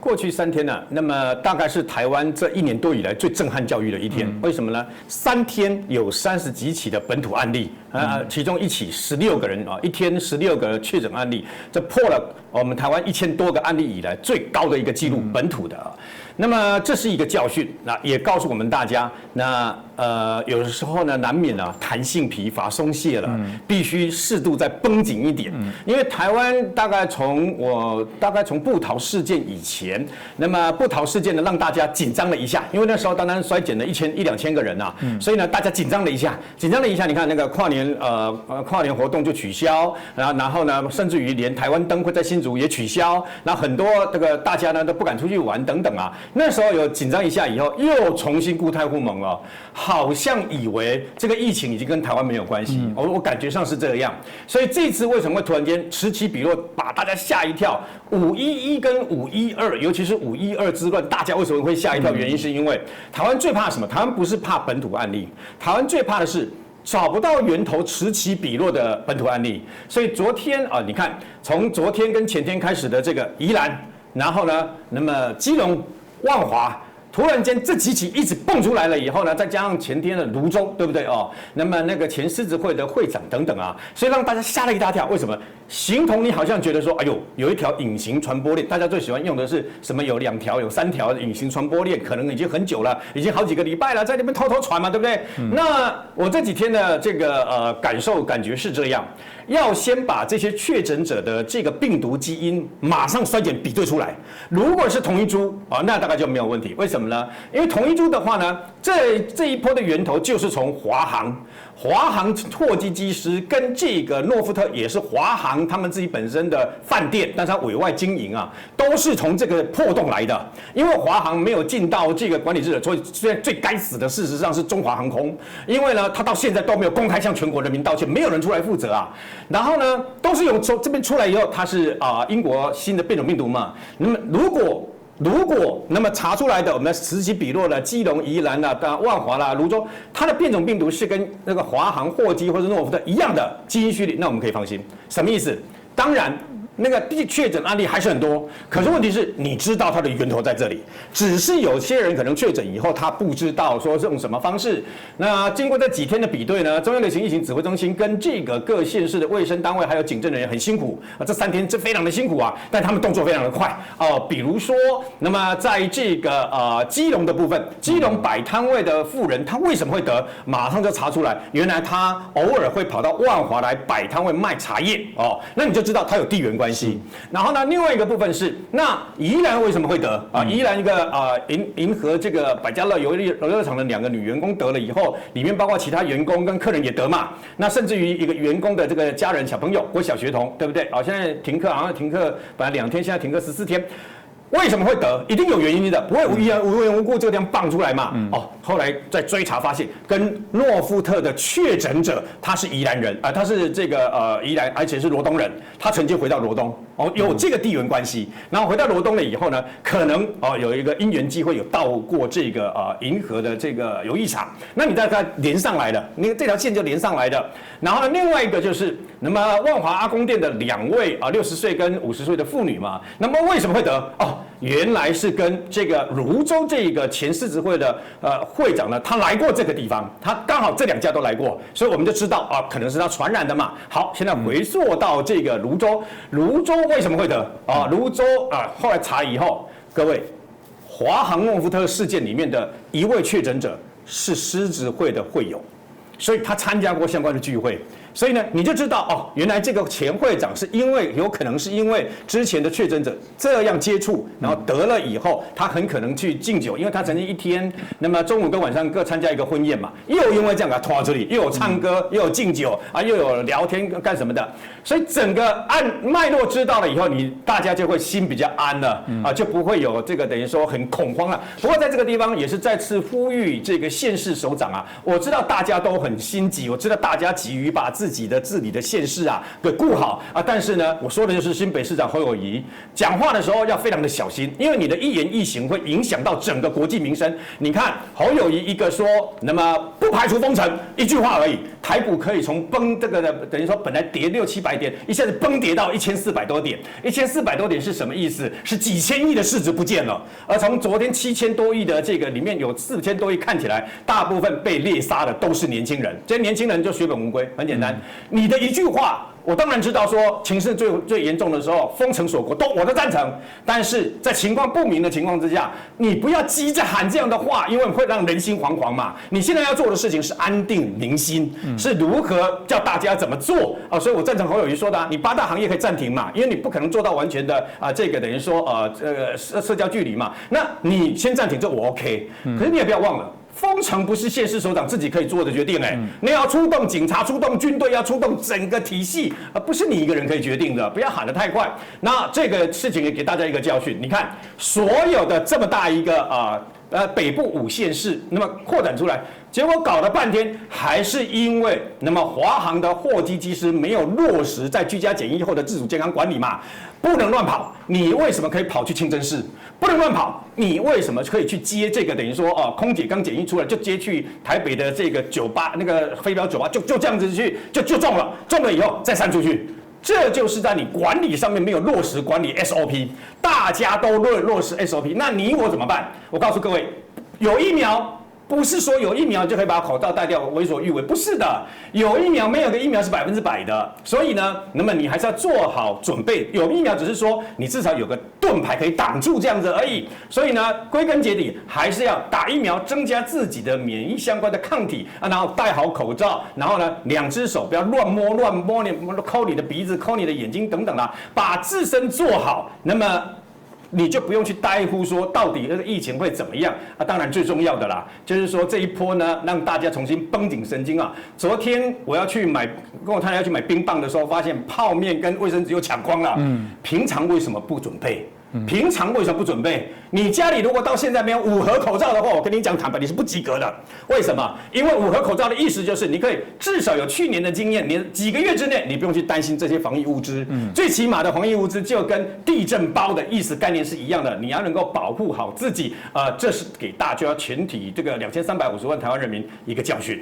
过去3天呢、那么大概是台湾这1年多以来最震撼教育的一天。为什么呢？3天有30几起的本土案例，其中一起16个人啊，一天16个确诊案例，这破了我们台湾1000多个案例以来最高的一个记录，本土的啊。那么这是一个教训，那也告诉我们大家，那有的时候呢，难免啊弹性疲乏松懈了，必须适度再绷紧一点。因为台湾大概从布桃事件以前，那么布桃事件呢让大家紧张了一下，因为那时候当然衰减了1000-2000个人啊，所以呢大家紧张了一下，你看那个跨年活动就取消，然后呢甚至于连台湾灯会在新竹也取消，然后很多这个大家呢都不敢出去玩等等啊。那时候有紧张一下以后，又重新固态互盟了，好像以为这个疫情已经跟台湾没有关系，我感觉上是这样。所以这次为什么会突然间此起彼落，把大家吓一跳？511跟512，尤其是512之乱，大家为什么会吓一跳？原因是因为台湾最怕什么？台湾不是怕本土案例，台湾最怕的是找不到源头，此起彼落的本土案例。所以昨天啊，你看从昨天跟前天开始的这个宜兰，然后呢，那么基隆、万华，突然间这几起一直蹦出来了以后呢，再加上前天的泸州，对不对哦？那么那个前狮子会的会长等等啊，所以让大家吓了一大跳。为什么？形同你好像觉得说，哎呦，有一条隐形传播链，大家最喜欢用的是什么？有2条、有3条的隐形传播链，可能已经很久了，已经好几个礼拜了，在那边偷偷传嘛，对不对？那我这几天的这个感觉是这样，要先把这些确诊者的这个病毒基因马上衰减比对出来。如果是同一株啊，那大概就没有问题。为什么呢？因为同一株的话呢，这一波的源头就是从华航货机机师跟这个诺富特也是华航他们自己本身的饭店，但是它委外经营啊，都是从这个破洞来的。因为华航没有尽到这个管理职责，所以现在最该死的事实上是中华航空，因为呢，他到现在都没有公开向全国人民道歉，没有人出来负责啊。然后呢，都是从这边出来以后，它是英国新的变种病毒嘛。那么如果那么查出来的，我们此起彼落的基隆、宜兰啦、万华啦、泸州，它的变种病毒是跟那个华航货机或者诺富特一样的基因序列，那我们可以放心。什么意思？当然。那个确诊案例还是很多，可是问题是，你知道它的源头在这里，只是有些人可能确诊以后，他不知道说用什么方式。那经过这几天的比对呢，中央流行疫情指挥中心跟这个各县市的卫生单位还有警政人员很辛苦啊，这3天非常的辛苦啊，但他们动作非常的快哦。比如说，那么在这个基隆的部分，基隆摆摊位的妇人，她为什么会得？马上就查出来，原来她偶尔会跑到万华来摆摊位卖茶叶哦，那你就知道她有地缘关系。然后呢，另外一个部分是，那宜兰为什么会得啊？宜兰一个银河这个百家乐游乐场的2个女员工得了以后，里面包括其他员工跟客人也得嘛。那甚至于一个员工的这个家人小朋友或小学童，对不对？现在停课好像停课本来2天，现在停课14天。为什么会得？一定有原因的，不会无缘无故这个地方蹦出来嘛？后来在追查发现，跟诺富特的确诊者他是宜兰人他是这个宜兰，而且是罗东人，他曾经回到罗东有这个地缘关系。然后回到罗东了以后呢，可能有一个因缘机会有到过这个银河的这个游艺场，那你大概连上来了，那这条线就连上来的。然后呢，另外一个就是那么万华阿公店的2位60岁跟50岁的妇女嘛，那么为什么会得？原来是跟这个泸州这个前狮子会的会长呢，他来过这个地方，他刚好这2家都来过，所以我们就知道可能是他传染的嘛。好，现在回溯到这个泸州为什么会得泸州后来查以后，各位，华航诺富特事件里面的1位确诊者是狮子会的会友，所以他参加过相关的聚会。所以呢，你就知道原来这个前会长是有可能是因为之前的确诊者这样接触，然后得了以后，他很可能去敬酒，因为他曾经1天，那么中午跟晚上各参加一个婚宴嘛，又因为这样给他拖到这里，又有唱歌，又有敬酒又有聊天干什么的，所以整个按脉络知道了以后，大家就会心比较安了就不会有这个等于说很恐慌了。不过在这个地方也是再次呼吁这个县市首长我知道大家都很心急，我知道大家急于把自己的治理的县市啊给顾好啊。但是呢，我说的就是新北市长侯友宜讲话的时候要非常的小心，因为你的一言一行会影响到整个国计民生。你看侯友宜一个说，那么不排除封城，一句话而已，台股可以从崩这个的等于说本来跌600-700点，一下子崩跌到1400多点，1400多点是什么意思？是几千亿的市值不见了。而从昨天7000多亿的这个里面有4000多亿，看起来大部分被猎杀的都是年轻人，这些年轻人就血本无归。很简单，你的一句话。我当然知道说情势最严重的时候，封城锁国我都赞成，但是在情况不明的情况之下，你不要急着喊这样的话，因为会让人心惶惶嘛。你现在要做的事情是安定民心，是如何叫大家怎么做啊？所以我赞成侯友宜说的啊，你8大行业可以暂停嘛，因为你不可能做到完全的这个等于说社交距离嘛，那你先暂停这我 OK，可是你也不要忘了。封城不是县市首长自己可以做的决定，你要出动警察、出动军队，要出动整个体系，而不是你一个人可以决定的。不要喊得太快。那这个事情也给大家一个教训。你看，所有的这么大一个北部5县市，那么扩展出来，结果搞了半天，还是因为那么华航的货机机师没有落实在居家检疫后的自主健康管理嘛，不能乱跑。你为什么可以跑去清真寺？不能乱跑。你为什么可以去接这个等于说空姐刚检疫出来就接去台北的这个酒吧，那个飞镖酒吧就这样子去就中了以后再散出去。这就是在你管理上面没有落实管理 SOP， 大家都落实 SOP， 那你我怎么办？我告诉各位，有疫苗。不是说有疫苗就可以把口罩戴掉为所欲为，不是的。有疫苗没有个疫苗是100%的，所以呢，那么你还是要做好准备。有疫苗只是说你至少有个盾牌可以挡住这样子而已。所以呢，归根结底还是要打疫苗，增加自己的免疫相关的抗体啊，然后戴好口罩，然后呢，2只手不要乱摸你抠你的鼻子、抠你的眼睛等等啦，把自身做好，那么。你就不用去在乎说到底这个疫情会怎么样啊？当然最重要的啦，就是说这一波呢，让大家重新绷紧神经啊。昨天我要去跟我太太要去买冰棒的时候，发现泡面跟卫生纸又抢光了。平常为什么不准备？平常为什么不准备？你家里如果到现在没有5盒口罩的话，我跟你讲坦白，你是不及格的。为什么？因为5盒口罩的意思就是你可以至少有去年的经验，你几个月之内你不用去担心这些防疫物资。最起码的防疫物资就跟地震包的意思概念是一样的，你要能够保护好自己。这是给大家全体这个2350万台湾人民一个教训。